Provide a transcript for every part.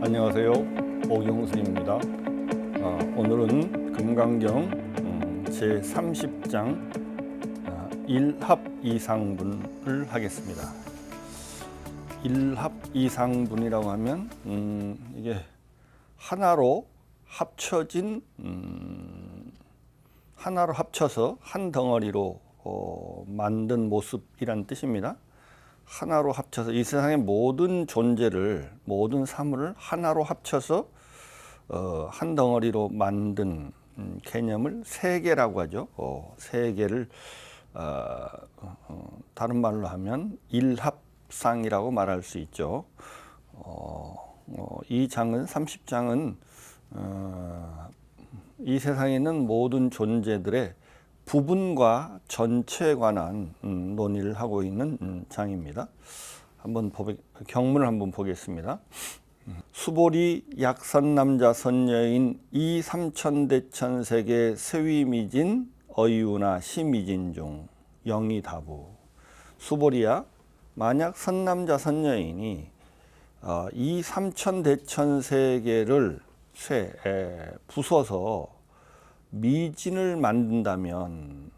안녕하세요. 오경수입니다. 오늘은 금강경 제30장 일합이상분을 하겠습니다. 일합이상분이라고 하면 이게 하나로 합쳐진 하나로 합쳐서 한 덩어리로 만든 모습이란 뜻입니다. 하나로 합쳐서 이 세상의 모든 존재를, 모든 사물을 하나로 합쳐서 한 덩어리로 만든 개념을 세계라고 하죠. 세계를 다른 말로 하면 일합상이라고 말할 수 있죠. 이 장은 30장은 이 세상에 있는 모든 존재들의 부분과 전체에 관한 논의를 하고 있는 장입니다. 경문을 한번 보겠습니다. 수보리 약선남자 선녀인 이삼천대천세계 세위미진 어이우나 시미진 중 영이다부. 수보리야, 만약 선남자 선녀인이 이 삼천대천세계를 부숴서 미진을 만든다면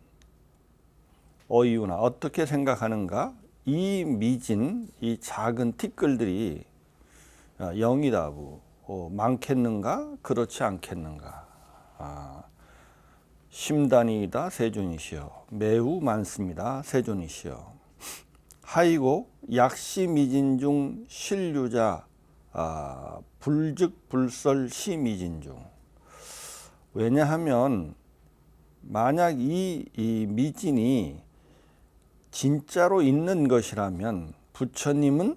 어이우나 어떻게 생각하는가? 이 미진, 이 작은 티끌들이 영이다부 많겠는가? 그렇지 않겠는가? 심단이다 세존이시여, 매우 많습니다 세존이시여. 하이고 약시미진 중 신류자 불즉불설 시미진 중. 왜냐하면 만약 이 미진이 진짜로 있는 것이라면 부처님은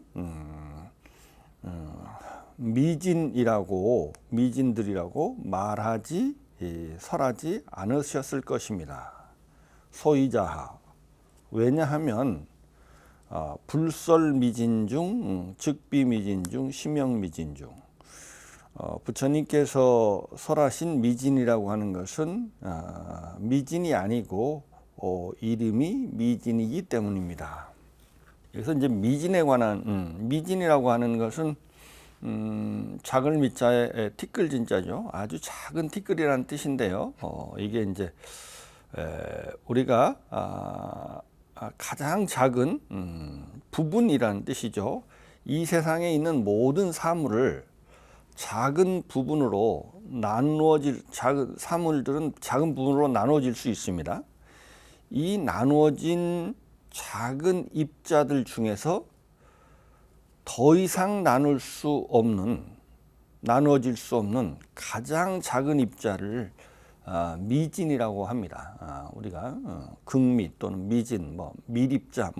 미진들이라고 말하지 설하지 않으셨을 것입니다. 소이자하. 왜냐하면 불설미진 중, 즉비미진 중, 심영미진 중. 부처님께서 설하신 미진이라고 하는 것은 미진이 아니고 이름이 미진이기 때문입니다. 그래서 이제 미진에 관한 미진이라고 하는 것은 작을 미자에 티끌 진자죠. 아주 작은 티끌이라는 뜻인데요. 이게 이제 우리가 가장 작은 부분이라는 뜻이죠. 이 세상에 있는 모든 사물을 작은 부분으로 작은 사물들은 작은 부분으로 나누어질 수 있습니다. 이 나누어진 작은 입자들 중에서 더 이상 나누어질 수 없는 가장 작은 입자를 미진이라고 합니다. 우리가 극미 또는 미진, 밀입자,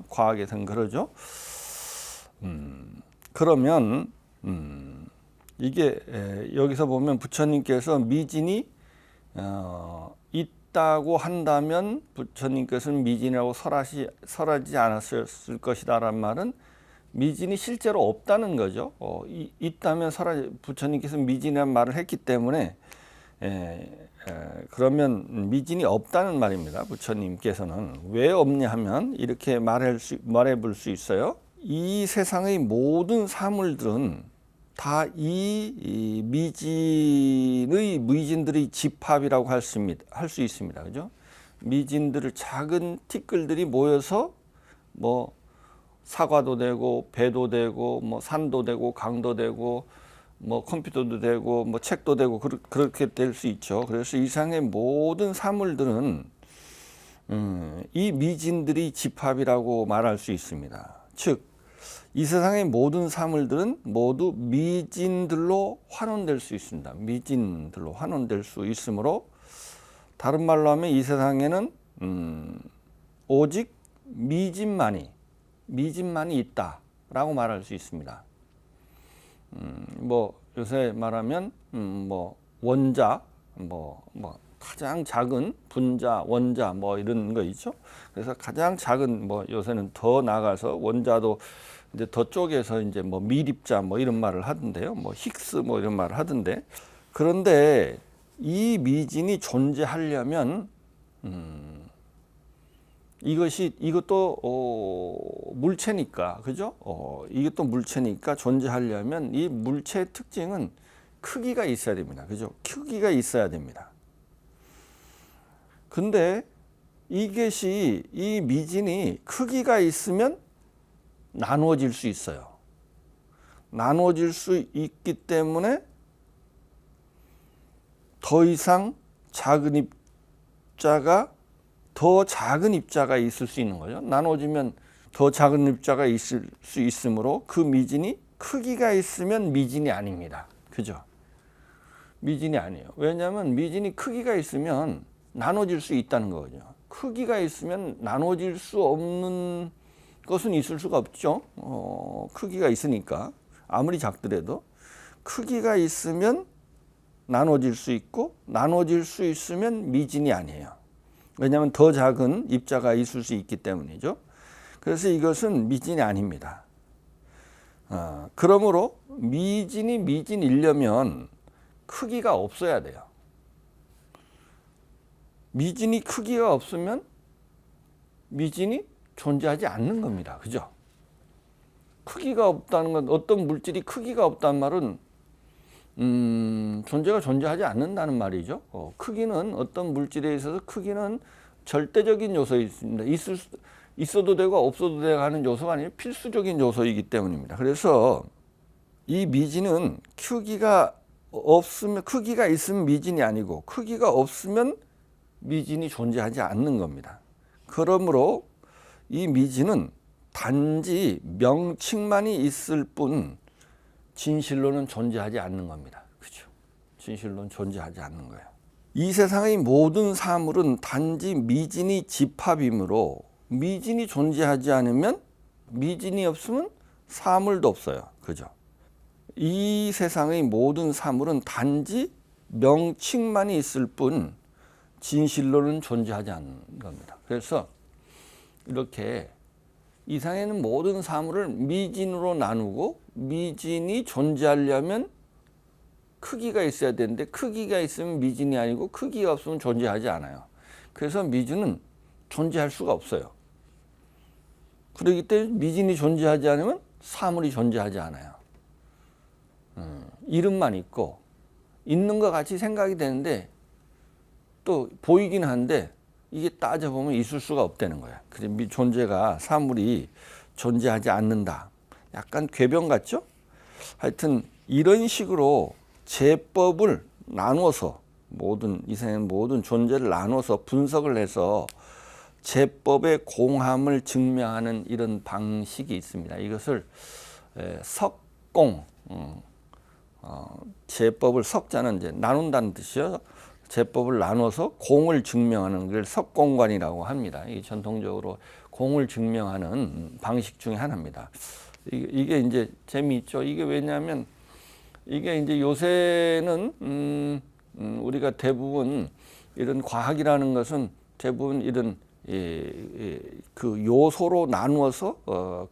과학에서는 그러죠. 그러면 이게 여기서 보면 부처님께서 미진이 있다고 한다면 부처님께서는 미진이라고 설하지 않았을 것이다라는 말은 미진이 실제로 없다는 거죠. 있다면 부처님께서 미진이라는 말을 했기 때문에 그러면 미진이 없다는 말입니다. 부처님께서는 왜 없냐 하면 이렇게 말해볼 수 있어요. 이 세상의 모든 사물들은 다 이 미진들의 집합이라고 할 수 있습니다. 그죠? 미진들을 작은 티끌들이 모여서 사과도 되고 배도 되고 산도 되고 강도 되고 컴퓨터도 되고 책도 되고 그렇게 될 수 있죠. 그래서 이 세상의 모든 사물들은 이 미진들이 집합이라고 말할 수 있습니다. 즉 이 세상의 모든 사물들은 모두 미진들로 환원될 수 있습니다. 미진들로 환원될 수 있으므로 다른 말로 하면 이 세상에는 오직 미진만이 있다라고 말할 수 있습니다. 요새 말하면 원자, 가장 작은 분자, 원자 이런 거 있죠. 그래서 가장 작은 요새는 더 나아가서 원자도 이제 더 쪼개서 이제 밀입자 이런 말을 하던데요. 힉스 이런 말을 하던데. 그런데 이 미진이 존재하려면 이것도 물체니까, 그죠? 이것도 물체니까 존재하려면 이 물체의 특징은 크기가 있어야 됩니다. 그죠? 크기가 있어야 됩니다. 근데 이 미진이 크기가 있으면 나누어질 수 있어요. 나누어질 수 있기 때문에 더 이상 더 작은 입자가 있을 수 있는 거죠. 나눠지면 더 작은 입자가 있을 수 있으므로 그 미진이 크기가 있으면 미진이 아닙니다. 그죠? 미진이 아니에요. 왜냐하면 미진이 크기가 있으면 나눠질 수 있다는 거죠. 크기가 있으면 나눠질 수 없는 것은 있을 수가 없죠. 크기가 있으니까 아무리 작더라도 크기가 있으면 나눠질 수 있고 나눠질 수 있으면 미진이 아니에요. 왜냐하면 더 작은 입자가 있을 수 있기 때문이죠. 그래서 이것은 미진이 아닙니다. 그러므로 미진이 미진이려면 크기가 없어야 돼요. 미진이 크기가 없으면 미진이 존재하지 않는 겁니다. 그죠? 크기가 없다는 건, 어떤 물질이 크기가 없다는 말은 존재하지 않는다는 말이죠. 크기는 어떤 물질에 있어서 크기는 절대적인 요소에 있습니다. 있어도 되고 없어도 되고 하는 요소가 아니라 필수적인 요소이기 때문입니다. 그래서 이 미진은 크기가 있으면 미진이 아니고 크기가 없으면 미진이 존재하지 않는 겁니다. 그러므로 이 미진은 단지 명칭만이 있을 뿐 진실로는 존재하지 않는 겁니다. 그죠? 진실로는 존재하지 않는 거예요. 이 세상의 모든 사물은 단지 미진이 집합이므로 미진이 존재하지 않으면 미진이 없으면 사물도 없어요. 그죠? 이 세상의 모든 사물은 단지 명칭만이 있을 뿐 진실로는 존재하지 않는 겁니다. 그래서 이렇게 이 세상에는 모든 사물을 미진으로 나누고 미진이 존재하려면 크기가 있어야 되는데 크기가 있으면 미진이 아니고 크기가 없으면 존재하지 않아요. 그래서 미진은 존재할 수가 없어요. 그렇기 때문에 미진이 존재하지 않으면 사물이 존재하지 않아요. 이름만 있고 있는 것 같이 생각이 되는데 또 보이긴 한데 이게 따져보면 있을 수가 없다는 거야. 그래서 존재가, 사물이 존재하지 않는다. 약간 궤변 같죠? 하여튼 이런 식으로 제법을 나눠서 이 세상의 모든 존재를 나눠서 분석을 해서 제법의 공함을 증명하는 이런 방식이 있습니다. 이것을 석공, 제법을, 석자는 이제 나눈다는 뜻이요. 제법을 나눠서 공을 증명하는 걸 석공관이라고 합니다. 이게 전통적으로 공을 증명하는 방식 중에 하나입니다. 이게 이제 재미있죠. 이게 왜냐하면 이게 이제 요새는 우리가 대부분 이런 과학이라는 것은 대부분 이런 그 요소로 나누어서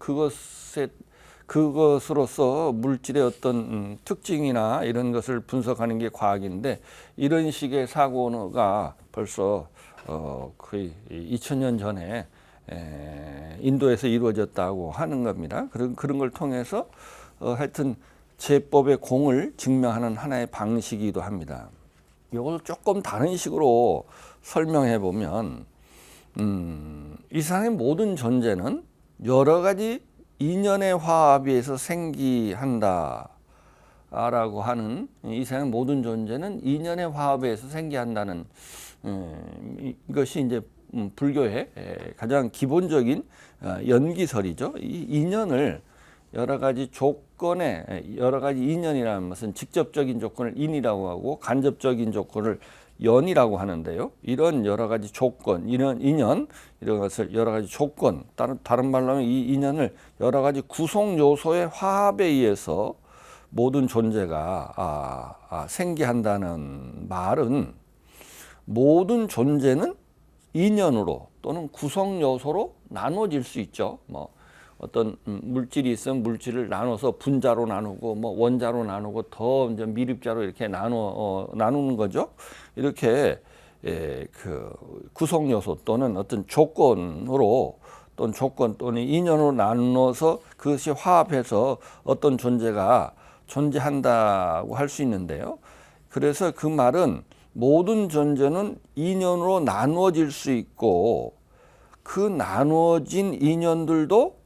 그것으로서 물질의 어떤 특징이나 이런 것을 분석하는 게 과학인데, 이런 식의 사고가 벌써 거의 2000년 전에 인도에서 이루어졌다고 하는 겁니다. 그런 걸 통해서 하여튼 제법의 공을 증명하는 하나의 방식이기도 합니다. 이걸 조금 다른 식으로 설명해 보면 이 세상의 모든 존재는 여러 가지 인연의 화합에 의해서 생기한다 라고 하는, 이 세상의 모든 존재는 인연의 화합에 의해서 생기한다는 이것이 이제 불교의 가장 기본적인 연기설이죠. 이 인연을 여러 가지 인연이라는 것은 직접적인 조건을 인이라고 하고 간접적인 조건을 연이라고 하는데요. 이런 여러 가지 조건, 이런 인연, 이런 것을 여러 가지 조건, 다른 말로 하면 이 인연을 여러 가지 구성 요소의 화합에 의해서 모든 존재가 생기한다는 말은, 모든 존재는 인연으로 또는 구성 요소로 나눠질 수 있죠. 어떤 물질이 있으면 물질을 나눠서 분자로 나누고 원자로 나누고 더 이제 미립자로 이렇게 나누는 거죠. 이렇게 그 구성 요소 또는 어떤 조건으로 또는 조건 또는 인연으로 나누어서 그것이 화합해서 어떤 존재가 존재한다고 할 수 있는데요. 그래서 그 말은 모든 존재는 인연으로 나누어질 수 있고 그 나누어진 인연들도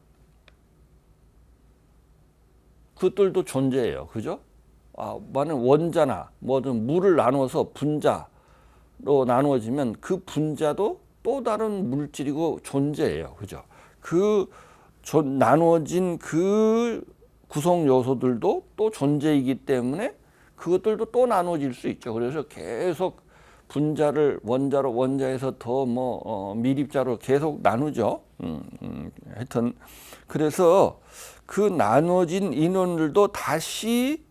그것들도 존재해요. 그죠? 만약 원자나 뭐든 물을 나눠서 분자로 나누어지면 그 분자도 또 다른 물질이고 존재해요. 그죠? 나누어진 그 구성 요소들도 또 존재이기 때문에 그것들도 또 나눠질 수 있죠. 그래서 계속 분자를 원자로 원자에서 더 밀입자로 계속 나누죠. 하여튼 그래서 그 나눠진 인연들도 다시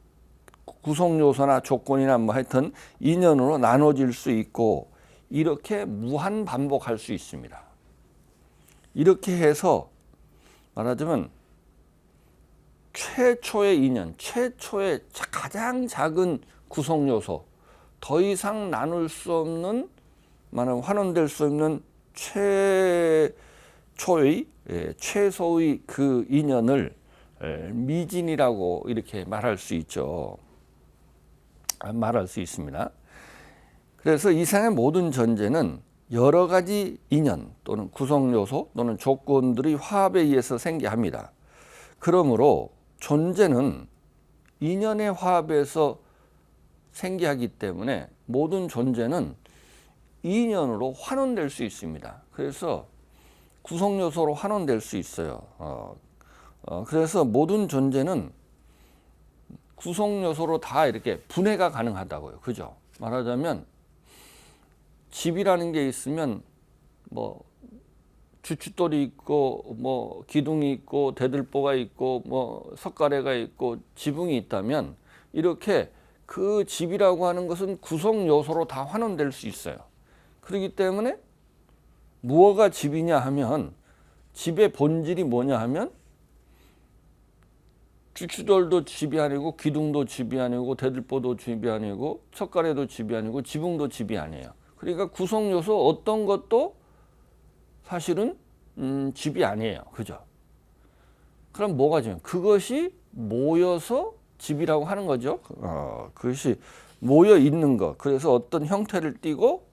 구성 요소나 조건이나 하여튼 인연으로 나눠질 수 있고 이렇게 무한 반복할 수 있습니다. 이렇게 해서 말하자면 최초의 인연, 최초의 가장 작은 구성 요소, 더 이상 나눌 수 없는, 환원될 수 없는 최소의 그 인연을 미진이라고 이렇게 말할 수 있죠. 말할 수 있습니다. 그래서 이상의 모든 존재는 여러 가지 인연 또는 구성 요소 또는 조건들의 화합에 의해서 생겨합니다. 그러므로 존재는 인연의 화합에서 생겨하기 때문에 모든 존재는 인연으로 환원될 수 있습니다. 그래서 구성 요소로 환원될 수 있어요. 그래서 모든 존재는 구성 요소로 다 이렇게 분해가 가능하다고요. 그죠? 말하자면 집이라는 게 있으면 주춧돌이 있고 기둥이 있고 대들보가 있고 석가래가 있고 지붕이 있다면 이렇게 그 집이라고 하는 것은 구성 요소로 다 환원될 수 있어요. 그렇기 때문에 무엇가 집이냐 하면 집의 본질이 뭐냐 하면 주춧돌도 집이 아니고 기둥도 집이 아니고 대들보도 집이 아니고 석가래도 집이 아니고 지붕도 집이 아니에요. 그러니까 구성 요소 어떤 것도 사실은 집이 아니에요. 그죠? 그럼 뭐가 집이냐? 그것이 모여서 집이라고 하는 거죠. 그것이 모여 있는 것. 그래서 어떤 형태를 띠고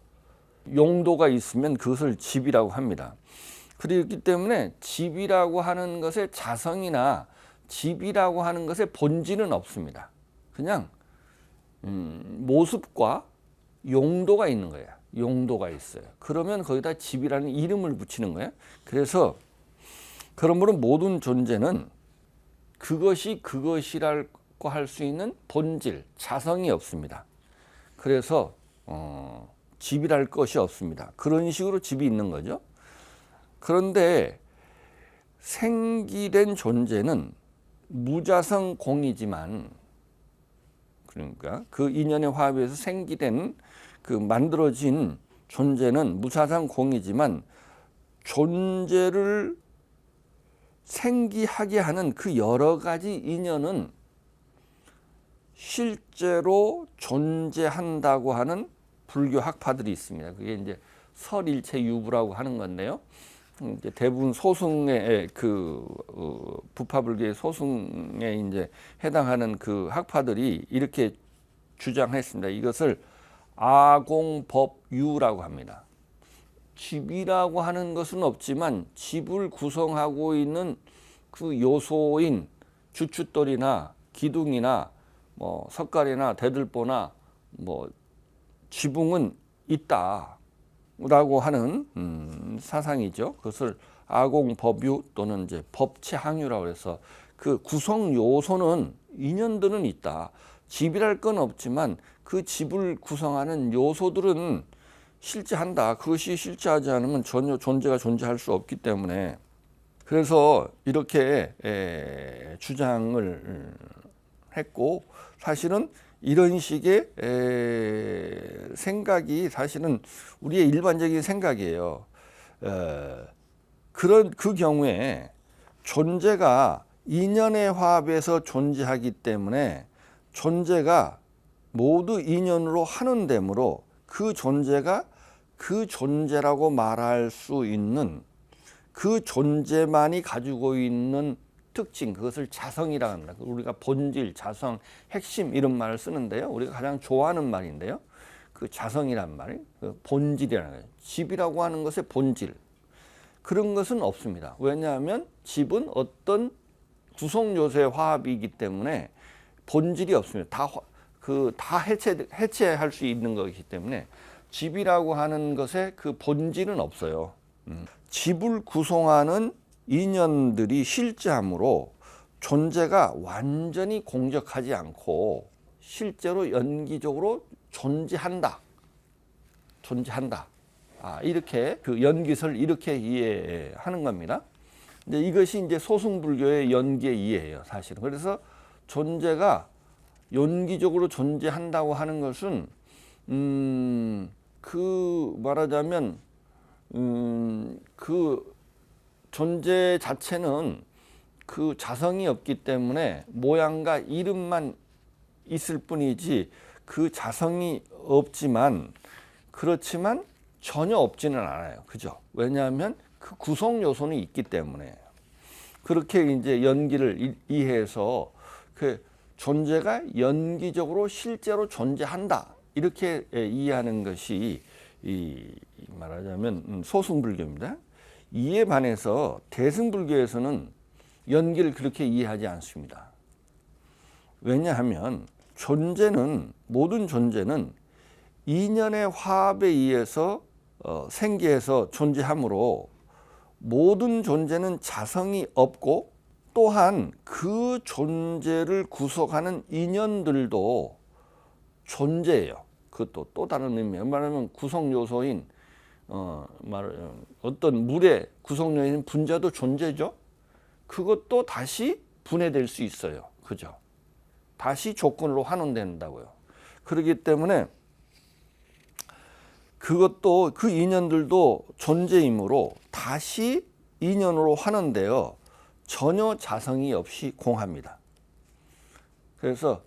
용도가 있으면 그것을 집이라고 합니다. 그렇기 때문에 집이라고 하는 것의 자성이나 집이라고 하는 것의 본질은 없습니다. 그냥 모습과 용도가 있는 거예요. 용도가 있어요. 그러면 거기다 집이라는 이름을 붙이는 거예요. 그러므로 모든 존재는 그것이 그것이라고 할 수 있는 본질, 자성이 없습니다. 그래서 집이랄 것이 없습니다. 그런 식으로 집이 있는 거죠. 그런데 생기된 존재는 무자성 공이지만, 그러니까 그 인연의 화합에서 생기된 그 만들어진 존재는 무자성 공이지만 존재를 생기하게 하는 그 여러 가지 인연은 실제로 존재한다고 하는 불교 학파들이 있습니다. 그게 이제 설일체 유부라고 하는 건데요. 이제 대부분 소승의 부파불교의 소승에 이제 해당하는 그 학파들이 이렇게 주장했습니다. 이것을 아공법유라고 합니다. 집이라고 하는 것은 없지만 집을 구성하고 있는 그 요소인 주춧돌이나 기둥이나 석가래나 대들보나 지붕은 있다라고 하는 사상이죠. 그것을 아공법유 또는 이제 법체항유라고 해서 그 구성 요소는 인연들은 있다. 집이랄 건 없지만 그 집을 구성하는 요소들은 실제한다. 그것이 실제하지 않으면 전혀 존재가 존재할 수 없기 때문에, 그래서 이렇게 주장을 했고, 사실은 이런 식의 생각이 사실은 우리의 일반적인 생각이에요. 그 경우에 존재가 인연의 화합에서 존재하기 때문에 존재가 모두 인연으로 환원되므로 그 존재가 그 존재라고 말할 수 있는 그 존재만이 가지고 있는 특징, 그것을 자성이라고 합니다. 우리가 본질, 자성, 핵심 이런 말을 쓰는데요. 우리가 가장 좋아하는 말인데요. 그 자성이란 말이 그 본질이라는 거예요. 집이라고 하는 것의 본질. 그런 것은 없습니다. 왜냐하면 집은 어떤 구성 요소의 화합이기 때문에 본질이 없습니다. 다 해체할 수 있는 것이기 때문에 집이라고 하는 것에 그 본질은 없어요. 집을 구성하는 인연들이 실제함으로 존재가 완전히 공적하지 않고 실제로 연기적으로 존재한다. 이렇게 그 연기설 이렇게 이해하는 겁니다. 근데 이것이 이제 소승불교의 연기의 이해예요, 사실은. 그래서 존재가 연기적으로 존재한다고 하는 것은 그 말하자면 그 존재 자체는 그 자성이 없기 때문에 모양과 이름만 있을 뿐이지 그 자성이 없지만 그렇지만 전혀 없지는 않아요. 그죠? 왜냐하면 그 구성 요소는 있기 때문에. 그렇게 이제 연기를 이해해서 그 존재가 연기적으로 실제로 존재한다. 이렇게 이해하는 것이 말하자면 소승불교입니다. 이에 반해서 대승불교에서는 연기를 그렇게 이해하지 않습니다. 왜냐하면 모든 존재는 인연의 화합에 의해서 생기해서 존재하므로 모든 존재는 자성이 없고 또한 그 존재를 구성하는 인연들도 존재예요. 그것도 또 다른 의미예요. 말하면 구성 요소인 어떤 물의 구성 요소인 분자도 존재죠. 그것도 다시 분해될 수 있어요. 그죠? 다시 조건으로 환원된다고요. 그렇기 때문에 그것도 그 인연들도 존재이므로 다시 인연으로 환원되어 전혀 자성이 없이 공합니다. 그래서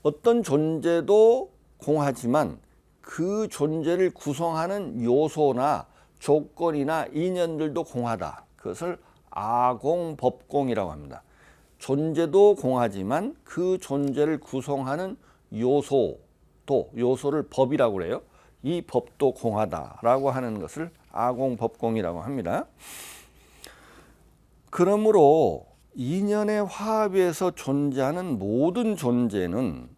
어떤 존재도 공하지만 그 존재를 구성하는 요소나 조건이나 인연들도 공하다. 그것을 아공법공이라고 합니다. 존재도 공하지만 그 존재를 구성하는 요소를 법이라고 그래요. 이 법도 공하다라고 하는 것을 아공법공이라고 합니다. 그러므로 인연의 화합에서 존재하는 모든 존재는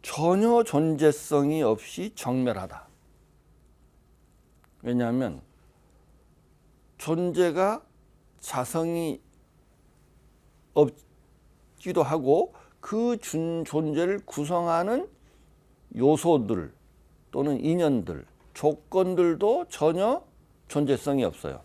전혀 존재성이 없이 정멸하다. 왜냐하면 존재가 자성이 없기도 하고 그 존재를 구성하는 요소들 또는 인연들, 조건들도 전혀 존재성이 없어요.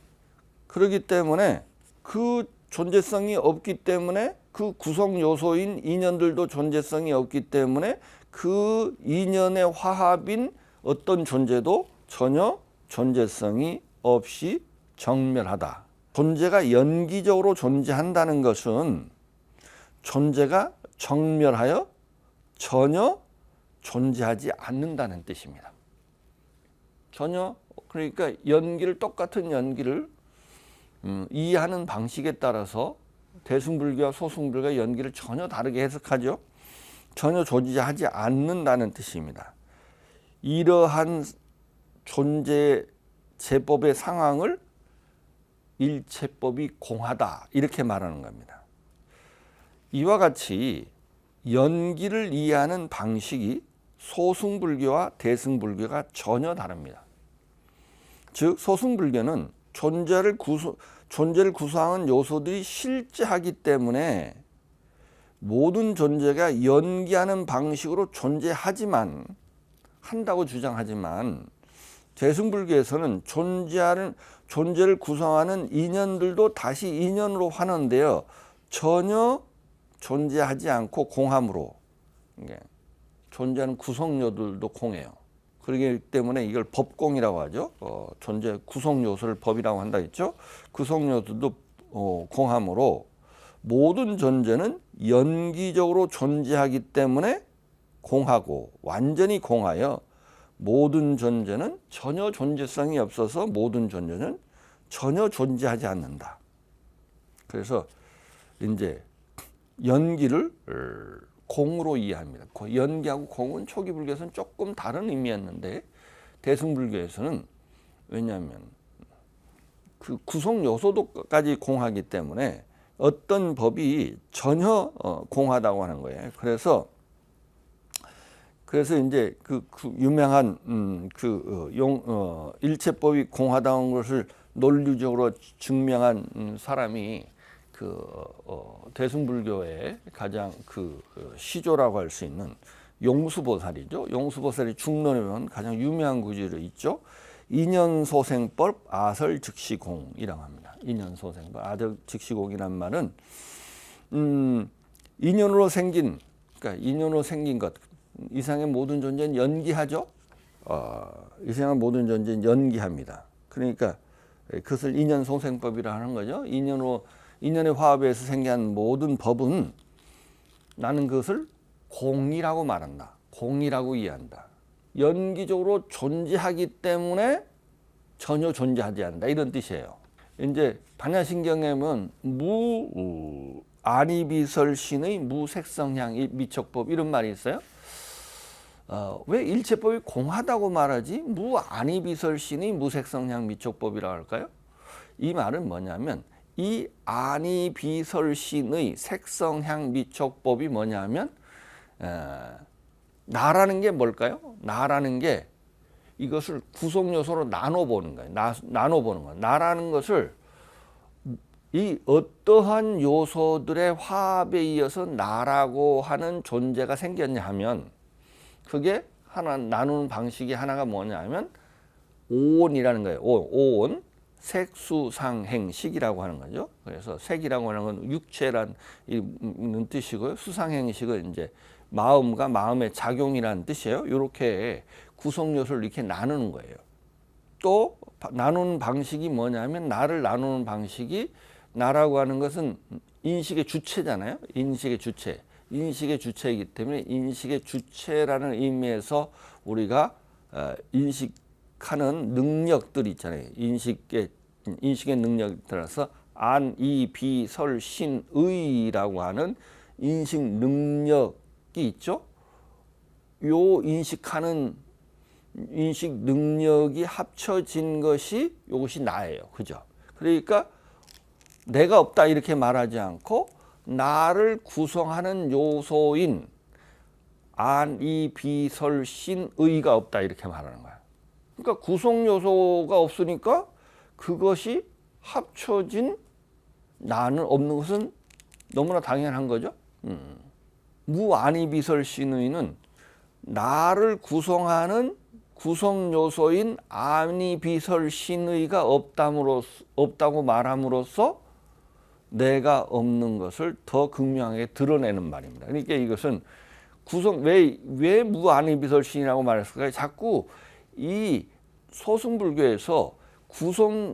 그렇기 때문에 그 존재성이 없기 때문에 그 구성 요소인 인연들도 존재성이 없기 때문에 그 인연의 화합인 어떤 존재도 전혀 존재성이 없이 정멸하다. 존재가 연기적으로 존재한다는 것은 존재가 정멸하여 전혀 존재하지 않는다는 뜻입니다. 전혀, 그러니까 똑같은 연기를 이해하는 방식에 따라서 대승불교와 소승불교가 연기를 전혀 다르게 해석하죠. 전혀 존재하지 않는다는 뜻입니다. 이러한 존재 제법의 상황을 일체법이 공하다 이렇게 말하는 겁니다. 이와 같이 연기를 이해하는 방식이 소승불교와 대승불교가 전혀 다릅니다. 즉 소승불교는 존재를 구성하는 요소들이 실제하기 때문에 모든 존재가 연기하는 방식으로 한다고 주장하지만 대승불교에서는 존재를 구성하는 인연들도 다시 인연으로 환원되어 전혀 존재하지 않고 공함으로 존재하는 구성요들도 공해요. 그렇기 때문에 이걸 법공이라고 하죠. 존재 구성 요소를 법이라고 한다 했죠. 구성 요소도 공함으로 모든 존재는 연기적으로 존재하기 때문에 공하고 완전히 공하여 모든 존재는 전혀 존재성이 없어서 모든 존재는 전혀 존재하지 않는다. 그래서 이제 연기를 공으로 이해합니다. 연기하고 공은 초기 불교에서는 조금 다른 의미였는데 대승불교에서는 왜냐하면 그 구성 요소도까지 공하기 때문에 어떤 법이 전혀 공하다고 하는 거예요. 그래서 이제 그 유명한 일체법이 공하다는 것을 논리적으로 증명한 사람이 대승불교의 가장 시조라고 할 수 있는 용수보살이죠. 용수보살이 중론에 보면 가장 유명한 구절이 있죠. 인연소생법 아설즉시공이라고 합니다. 인연소생법 아설즉시공이란 말은 인연으로 생긴 것, 이상의 모든 존재는 연기하죠. 이상의 모든 존재는 연기합니다. 그러니까 그것을 인연소생법이라 하는 거죠. 인연의 화합에서 생긴 모든 법은 나는 그것을 공이라고 말한다. 공이라고 이해한다. 연기적으로 존재하기 때문에 전혀 존재하지 않는다. 이런 뜻이에요. 이제 반야신경에 보면 안이비설신의 무색성향 미척법 이런 말이 있어요. 왜 일체법이 공하다고 말하지? 무안이비설신의 무색성향 미척법이라고 할까요? 이 말은 뭐냐면 이 안이비설신의 색성향 미척법이 뭐냐면 나라는 게 뭘까요? 나라는 게 이것을 구성요소로 나눠보는 거예요. 나눠보는 거예요. 나라는 것을 이 어떠한 요소들의 화합에 이어서 나라고 하는 존재가 생겼냐 하면 그게 하나 나누는 방식이 하나가 뭐냐 하면 오온이라는 거예요. 오온. 색수상행식이라고 하는 거죠. 그래서 색이라고 하는 건 육체라는 뜻이고요. 수상행식은 이제 마음과 마음의 작용이라는 뜻이에요. 이렇게 구성 요소를 이렇게 나누는 거예요. 또 나누는 방식이 뭐냐면 나를 나누는 방식이 나라고 하는 것은 인식의 주체잖아요. 인식의 주체이기 때문에 인식의 주체라는 의미에서 우리가 인식하는 능력들이 있잖아요. 인식의 능력에 따라서 안, 이, 비, 설, 신, 의라고 하는 인식 능력이 있죠. 요 인식하는 인식 능력이 합쳐진 것이 이것이 나예요. 그죠? 그러니까 내가 없다 이렇게 말하지 않고 나를 구성하는 요소인 안, 이, 비, 설, 신, 의가 없다 이렇게 말하는 거야. 그러니까 구성 요소가 없으니까 그것이 합쳐진 나는 없는 것은 너무나 당연한 거죠. 무안이비설신의는 나를 구성하는 구성 요소인 안이비설신의가 없다고 말함으로써 내가 없는 것을 더 극명하게 드러내는 말입니다. 그러니까 이것은 왜 무안이비설신이라고 말했을까요? 자꾸 이 소승불교에서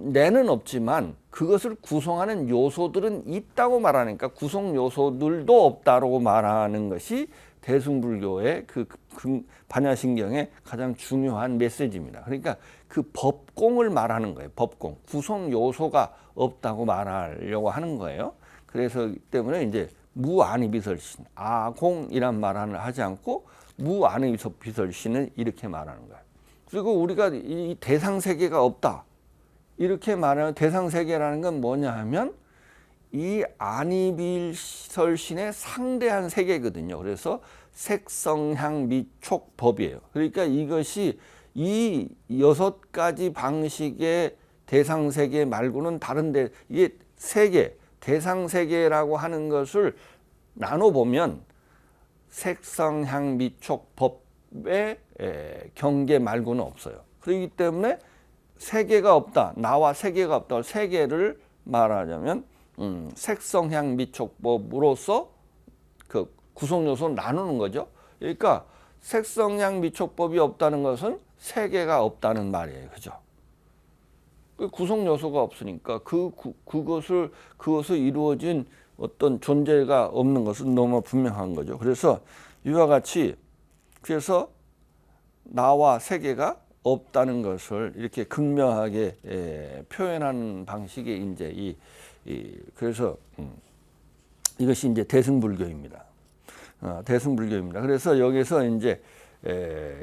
내는 없지만 그것을 구성하는 요소들은 있다고 말하니까 구성 요소들도 없다고 말하는 것이 대승불교의 반야신경의 가장 중요한 메시지입니다. 그러니까 그 법공을 말하는 거예요. 법공. 구성 요소가 없다고 말하려고 하는 거예요. 그래서 때문에 이제 무안이비설신, 아공이란 말을 하지 않고 무안이비설신을 이렇게 말하는 거예요. 그리고 우리가 이 대상세계가 없다. 이렇게 말하는 대상세계라는 건 뭐냐 하면 이 안이비설신의 상대한 세계거든요. 그래서 색성향 미촉법이에요. 그러니까 이것이 이 6가지 방식의 대상세계 말고는 다른데 이게 대상세계라고 하는 것을 나눠보면 색성향 미촉법의 경계 말고는 없어요. 그렇기 때문에 세계가 없다. 나와 세계가 없다. 세계를 말하자면 색성향 미촉법으로서 그 구성요소를 나누는 거죠. 그러니까 색성향 미촉법이 없다는 것은 세계가 없다는 말이에요. 그죠? 구성요소가 없으니까 그것을 이루어진 어떤 존재가 없는 것은 너무 분명한 거죠. 그래서 이와 같이 나와 세계가 없다는 것을 이렇게 극명하게 표현하는 방식이 이제 그래서 이것이 이제 대승불교입니다. 대승불교입니다. 그래서 여기서 이제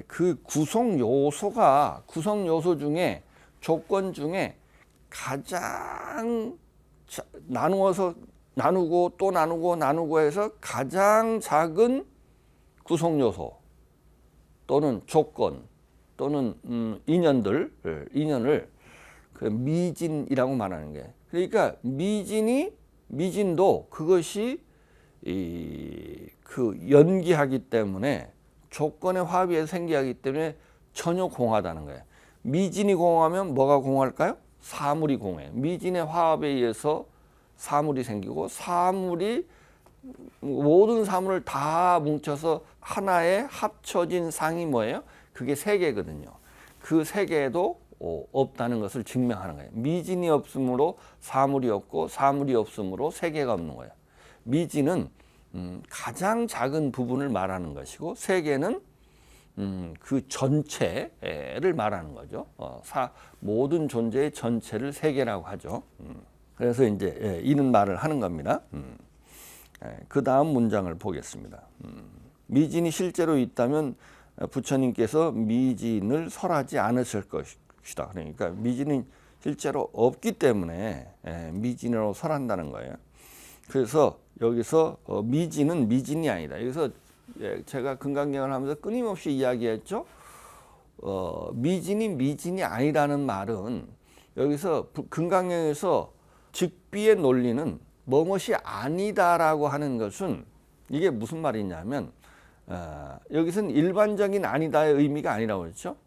그 구성 요소 중에 조건 중에 가장 나누고 또 나누고 해서 가장 작은 구성 요소 또는 조건 또는 인연을 그 미진이라고 말하는 게, 그러니까 미진도 그것이 그 연기하기 때문에 조건의 화비에서 생기하기 때문에 전혀 공하다는 거예요. 미진이 공하면 뭐가 공할까요? 사물이 공해. 미진의 화합에 의해서 사물이 생기고, 사물이 모든 사물을 다 뭉쳐서 하나에 합쳐진 상이 뭐예요? 그게 세계거든요. 그 세계에도 없다는 것을 증명하는 거예요. 미진이 없으므로 사물이 없고, 사물이 없으므로 세계가 없는 거예요. 미진은 가장 작은 부분을 말하는 것이고, 세계는 그 전체를 말하는 거죠. 모든 존재의 전체를 세계라고 하죠. 그래서 이제 이런 말을 하는 겁니다. 그 다음 문장을 보겠습니다. 미진이 실제로 있다면 부처님께서 미진을 설하지 않으실 것이다. 그러니까 미진은 실제로 없기 때문에 미진으로 설한다는 거예요. 그래서 여기서 미진은 미진이 아니다. 여기서 제가 금강경을 하면서 끊임없이 이야기했죠. 미진이 아니라는 말은 여기서 금강경에서 즉비의 논리는 뭐뭇이 아니다라고 하는 것은 이게 무슨 말이냐면, 여기서는 일반적인 아니다의 의미가 아니라고 그랬죠.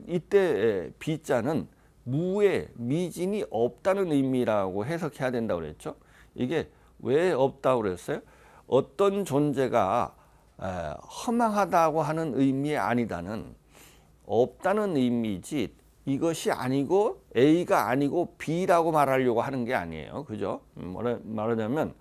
이때 비자는 무의 미진이 없다는 의미라고 해석해야 된다고 그랬죠. 이게 왜 없다고 그랬어요? 어떤 존재가 허망하다고 하는 의미의 아니다는 없다는 의미지, 이것이 아니고 A가 아니고 B라고 말하려고 하는 게 아니에요. 그죠? 말하자면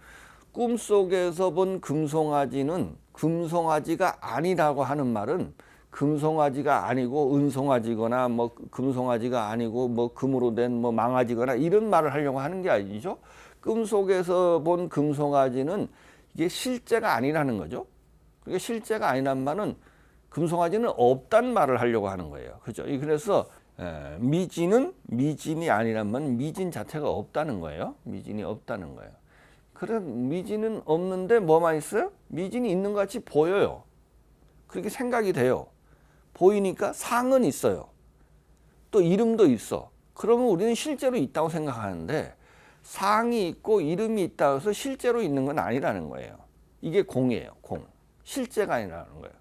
꿈속에서 본 금송아지는 금송아지가 아니라고 하는 말은 금송아지가 아니고 은송아지거나 뭐 금송아지가 아니고 뭐 금으로 된 뭐 망아지거나 이런 말을 하려고 하는 게 아니죠. 꿈속에서 본 금송아지는 이게 실제가 아니라는 거죠. 그게 실제가 아니란 말은 금송아지는 없단 말을 하려고 하는 거예요. 그죠? 그래서 미진은 미진이 아니란 말은 미진 자체가 없다는 거예요. 미진이 없다는 거예요. 그래, 미진은 없는데 뭐만 있어요? 미진이 있는 것 같이 보여요. 그렇게 생각이 돼요. 보이니까 상은 있어요. 또 이름도 있어. 그러면 우리는 실제로 있다고 생각하는데, 상이 있고 이름이 있다고 해서 실제로 있는 건 아니라는 거예요. 이게 공이에요. 공. 실제가 아니라는 거예요.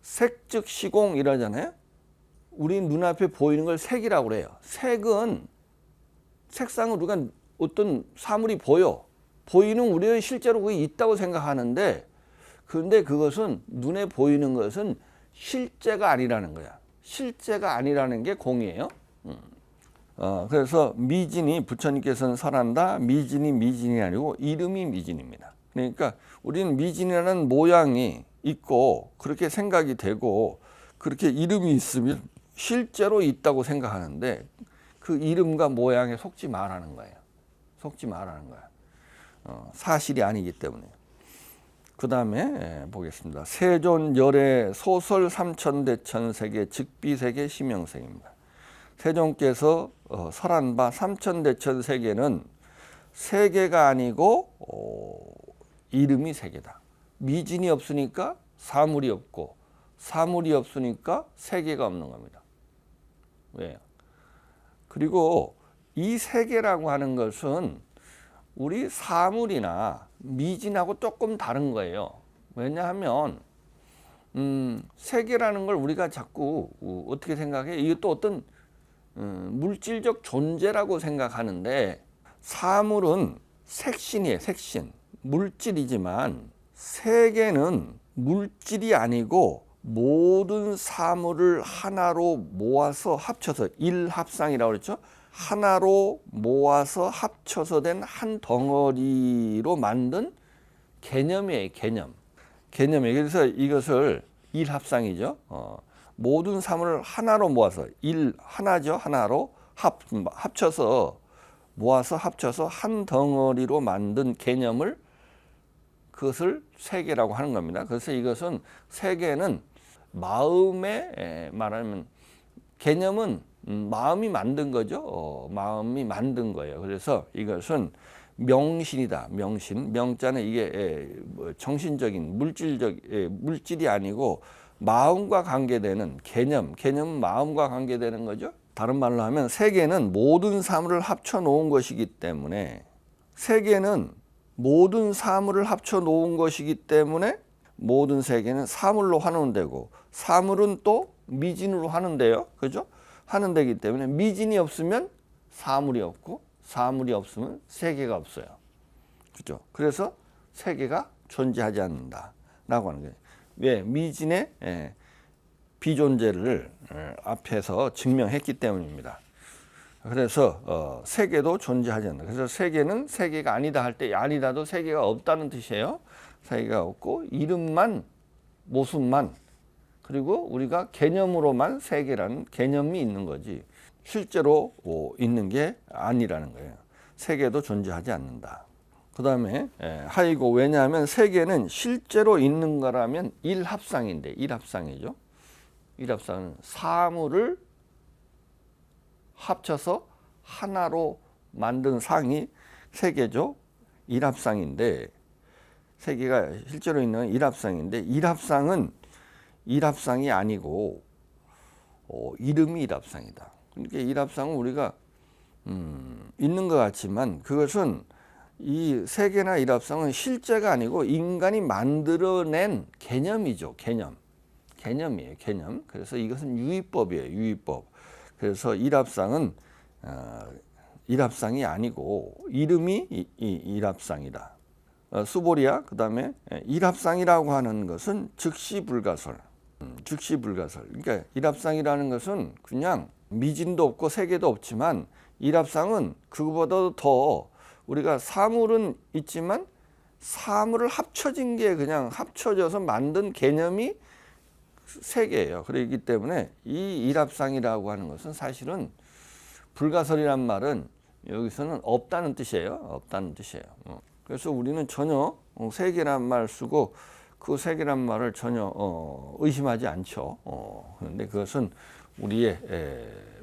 색즉 시공 이러잖아요. 우리 눈앞에 보이는 걸 색이라고 그래요. 색은, 색상은 우리가 어떤 사물이 보이는 우리는 실제로 그게 있다고 생각하는데, 그런데 그것은 눈에 보이는 것은 실제가 아니라는 거야. 실제가 아니라는 게 공이에요. 그래서 미진이 부처님께서는 설한다. 미진이 아니고 이름이 미진입니다. 그러니까 우리는 미진이라는 모양이 있고 그렇게 생각이 되고 그렇게 이름이 있으면 실제로 있다고 생각하는데, 그 이름과 모양에 속지 말라는 거예요. 속지 말라는 거야. 사실이 아니기 때문에. 그 다음에 보겠습니다. 세존 열애 소설 삼천대천세계 즉비세계 심영세입니다. 세존께서 설한 바 삼천대천세계는 세계가 아니고 이름이 세계다. 미진이 없으니까 사물이 없고, 사물이 없으니까 세계가 없는 겁니다. 왜요? 그리고 이 세계라고 하는 것은 우리 사물이나 미진하고 조금 다른 거예요. 왜냐하면 세계라는 걸 우리가 자꾸 어떻게 생각해? 이것도 어떤 물질적 존재라고 생각하는데, 사물은 색신이에요. 색신. 물질이지만 세계는 물질이 아니고 모든 사물을 하나로 모아서 합쳐서, 일합상이라고 그랬죠. 하나로 모아서 합쳐서 된 한 덩어리로 만든 개념이에요. 개념이에요. 그래서 이것을 일합상이죠. 모든 사물을 하나로 모아서 하나죠. 하나로 합쳐서 모아서 합쳐서 한 덩어리로 만든 개념을 그것을 세계라고 하는 겁니다. 그래서 이것은 세계는 마음에 말하면 개념은 마음이 만든 거죠. 마음이 만든 거예요. 그래서 이것은 명신이다. 명신. 명자는 이게 정신적인 물질이 아니고 마음과 관계되는 개념. 개념은 마음과 관계되는 거죠. 다른 말로 하면 세계는 모든 사물을 합쳐 놓은 것이기 때문에 세계는 모든 사물을 합쳐 놓은 것이기 때문에 모든 세계는 사물로 환원되고 사물은 또 미진으로 환원돼요. 그죠? 환원되기 때문에 미진이 없으면 사물이 없고 사물이 없으면 세계가 없어요. 그죠? 그래서 세계가 존재하지 않는다라고 하는 거예요. 왜? 미진의 비존재를 앞에서 증명했기 때문입니다. 그래서 세계도 존재하지 않는다. 그래서 세계는 세계가 아니다 할 때 아니다도 세계가 없다는 뜻이에요. 세계가 없고 이름만 모습만 그리고 우리가 개념으로만 세계라는 개념이 있는 거지 실제로 있는 게 아니라는 거예요. 세계도 존재하지 않는다. 그 다음에 하이고 왜냐하면 세계는 실제로 있는 거라면 일합상인데 일합상이죠. 일합상은 사물을 합쳐서 하나로 만든 상이 세계죠. 일합상인데 세계가 실제로 있는 일합상인데 일합상은 일합상이 아니고 이름이 일합상이다. 그러니까 일합상은 우리가 있는 것 같지만 그것은 이 세계나 일합상은 실제가 아니고 인간이 만들어낸 개념이죠. 개념이에요. 개념. 그래서 이것은 유의법이에요. 유의법. 그래서 일합상은 일합상이 아니고 이름이 일합상이다. 수보리아 그다음에 일합상이라고 하는 것은 즉시불가설. 즉시불가설. 그러니까 일합상이라는 것은 그냥 미진도 없고 세계도 없지만 일합상은 그거보다도 더 우리가 사물은 있지만 사물을 합쳐진 게 그냥 합쳐져서 만든 개념이 세계예요. 그렇기 때문에 이 일합상이라고 하는 것은 사실은 불가설이란 말은 여기서는 없다는 뜻이에요. 없다는 뜻이에요. 그래서 우리는 전혀 세계란 말 쓰고 그 세계란 말을 전혀 의심하지 않죠. 그런데 그것은 우리의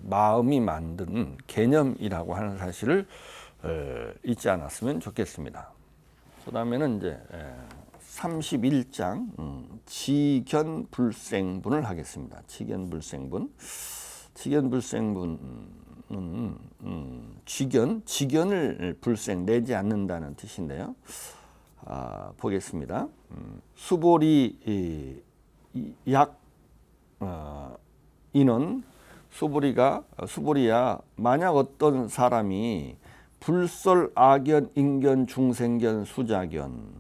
마음이 만든 개념이라고 하는 사실을 잊지 않았으면 좋겠습니다. 그 다음에는 이제 31장 지견불생분을 하겠습니다. 지견불생분. 지견불생분은 지견을 불생 내지 않는다는 뜻인데요. 보겠습니다. 수보리 약 인원 수보리야 만약 어떤 사람이 불설 악견 인견 중생견 수자견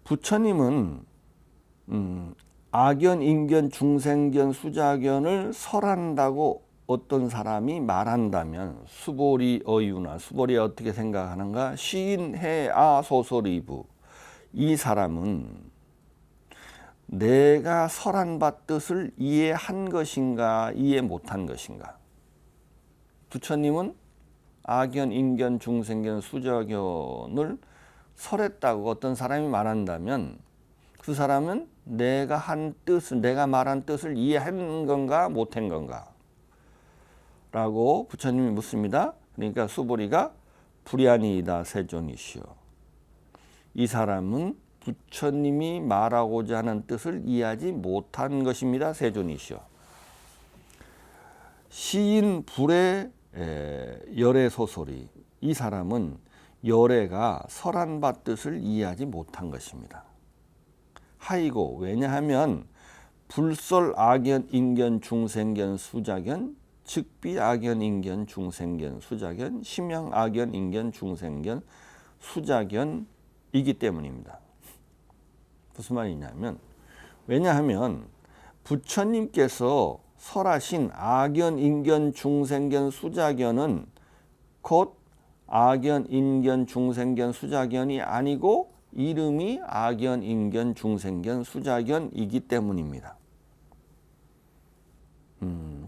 부처님은 악견 인견 중생견 수자견을 설한다고 어떤 사람이 말한다면 수보리 어유나 수보리 어떻게 생각하는가 시인해아 소설이부 이 사람은 내가 설한 바 뜻을 이해한 것인가 이해 못한 것인가. 부처님은 악견 인견 중생견 수자견을 설했다고 어떤 사람이 말한다면 그 사람은 내가 말한 뜻을 이해한 건가 못한 건가 라고 부처님이 묻습니다. 그러니까 수보리가 불야니이다 세존이시오. 이 사람은 부처님이 말하고자 하는 뜻을 이해하지 못한 것입니다. 세존이시오. 시인 불의 열애 소설이 이 사람은 열애가 설한 바 뜻을 이해하지 못한 것입니다. 하이고 왜냐하면 불설 악견 인견 중생견 수자견 즉비 악견 인견 중생견 수자견 심양 악견 인견 중생견 수자견이기 때문입니다. 무슨 말이냐면 왜냐하면 부처님께서 설하신 악견 인견 중생견 수자견은 곧 악견 인견 중생견 수자견이 아니고 이름이 악견 인견 중생견 수자견이기 때문입니다.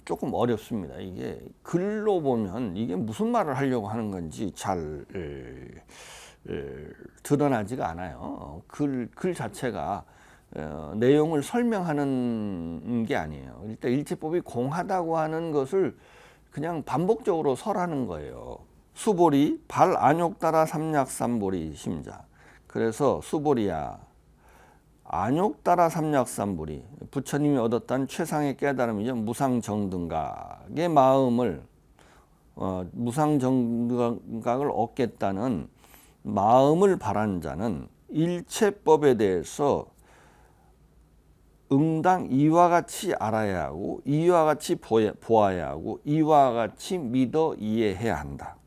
조금 어렵습니다. 이게 글로 보면 이게 무슨 말을 하려고 하는 건지 잘 드러나지가 않아요. 글 자체가 내용을 설명하는 게 아니에요. 일단 일체법이 공하다고 하는 것을 그냥 반복적으로 설하는 거예요. 수보리 발 안욕 따라 삼약삼보리 심자. 그래서 수보리야, 안욕 따라 삼약삼보리, 부처님이 얻었다는 최상의 깨달음이죠. 무상정등각의 마음을 무상정등각을 얻겠다는 마음을 바란 자는 일체법에 대해서 응당 이와 같이 알아야 하고, 이와 같이 보아야 하고, 이와 같이 믿어 이해해야 한다.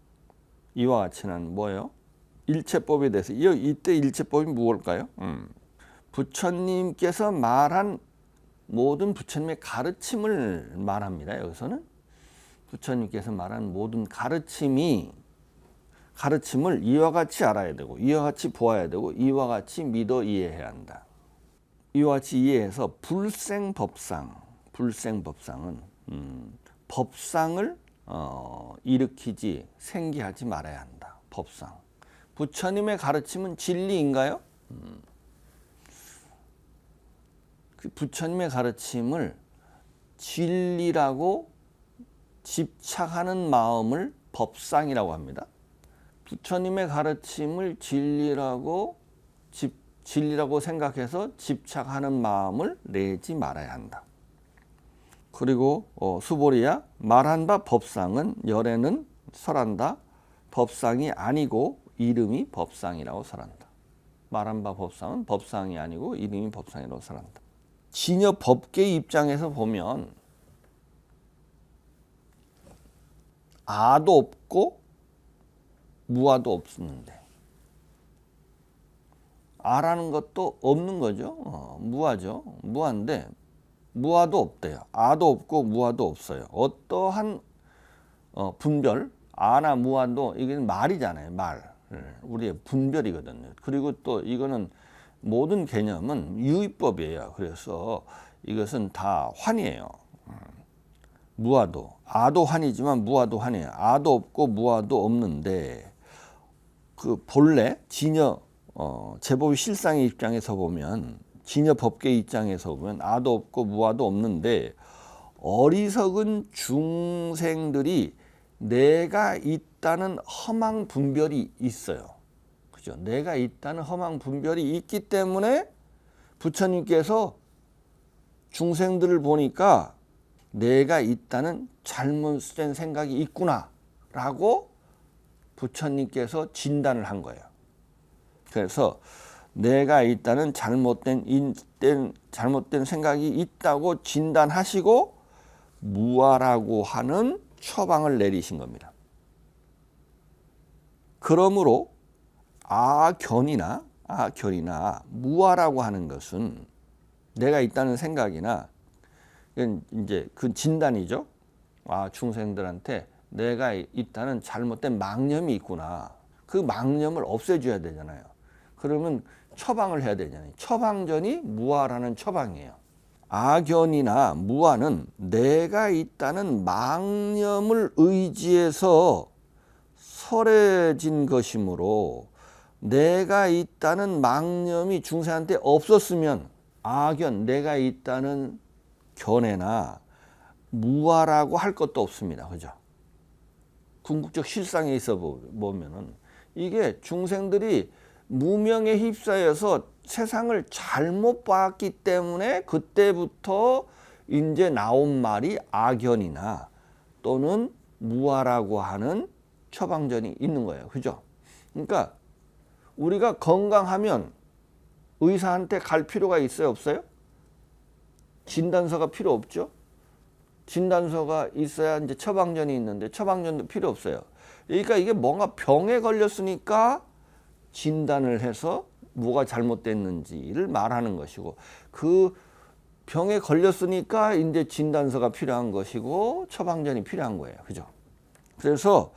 이와 같이는 뭐예요? 일체법에 대해서. 이때 일체법이 무엇일까요? 부처님께서 말한 모든 부처님의 가르침을 말합니다. 여기서는 부처님께서 말한 모든 가르침을 이와 같이 알아야 되고, 이와 같이 보아야 되고, 이와 같이 믿어 이해해야 한다. 이와 같이 이해해서 불생법상은 법상을 일으키지 생기하지 말아야 한다. 법상. 부처님의 가르침은 진리인가요? 부처님의 가르침을 진리라고 집착하는 마음을 법상이라고 합니다. 부처님의 가르침을 진리라고 생각해서 집착하는 마음을 내지 말아야 한다. 그리고 수보리야, 말한 바 법상은 열에는 설한다. 법상이 아니고 이름이 법상이라고 설한다. 말한 바 법상은 법상이 아니고 이름이 법상이라고 설한다. 진여 법계의 입장에서 보면 아도 없고 무아도 없는데, 아라는 것도 없는 거죠. 무아죠. 무아인데 무아도 없대요. 아도 없고 무아도 없어요. 어떠한 분별, 아나 무아도 이게 말이잖아요. 말. 우리의 분별이거든요. 그리고 또 이거는 모든 개념은 유의법이에요. 그래서 이것은 다 환이에요. 무아도, 아도 환이지만 무아도 환이에요. 아도 없고 무아도 없는데, 그 본래 진여 제법의 실상의 입장에서 보면, 진여 법계의 입장에서 보면 아도 없고 무아도 없는데, 어리석은 중생들이 내가 있다는 허망 분별이 있어요. 그죠? 내가 있다는 허망 분별이 있기 때문에 부처님께서 중생들을 보니까 내가 있다는 잘못된 생각이 있구나 라고 부처님께서 진단을 한 거예요. 그래서 내가 있다는 잘못된 생각이 있다고 진단하시고 무아라고 하는 처방을 내리신 겁니다. 그러므로 아견이나 무아라고 하는 것은 내가 있다는 생각이나 이제 그 진단이죠. 중생들한테 내가 있다는 잘못된 망념이 있구나. 그 망념을 없애줘야 되잖아요. 그러면 처방을 해야 되잖아요. 처방전이 무아라는 처방이에요. 아견이나 무아는 내가 있다는 망념을 의지해서 설해진 것이므로, 내가 있다는 망념이 중생한테 없었으면 아견, 내가 있다는 견해나 무아라고 할 것도 없습니다. 그죠? 궁극적 실상에 있어 보면은 이게 중생들이 무명에 휩싸여서 세상을 잘못 봤기 때문에 그때부터 이제 나온 말이 아견이나 또는 무아라고 하는 처방전이 있는 거예요. 그죠? 그러니까 우리가 건강하면 의사한테 갈 필요가 있어요, 없어요? 진단서가 필요 없죠? 진단서가 있어야 이제 처방전이 있는데 처방전도 필요 없어요. 그러니까 이게 뭔가 병에 걸렸으니까 진단을 해서 뭐가 잘못됐는지를 말하는 것이고, 그 병에 걸렸으니까 이제 진단서가 필요한 것이고 처방전이 필요한 거예요. 그죠? 그래서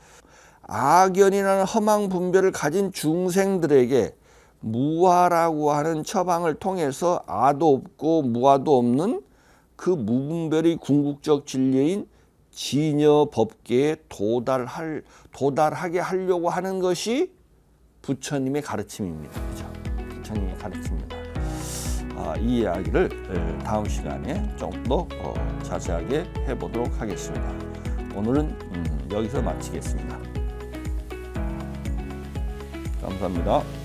아견이라는 허망 분별을 가진 중생들에게 무아라고 하는 처방을 통해서 아도 없고 무아도 없는 그 무분별의 궁극적 진리인 진여 법계에 도달하게 하려고 하는 것이 부처님의 가르침입니다. 그죠? 부처님의 가르침입니다. 이 이야기를 다음 시간에 좀 더 자세하게 해보도록 하겠습니다. 오늘은 여기서 마치겠습니다. 감사합니다.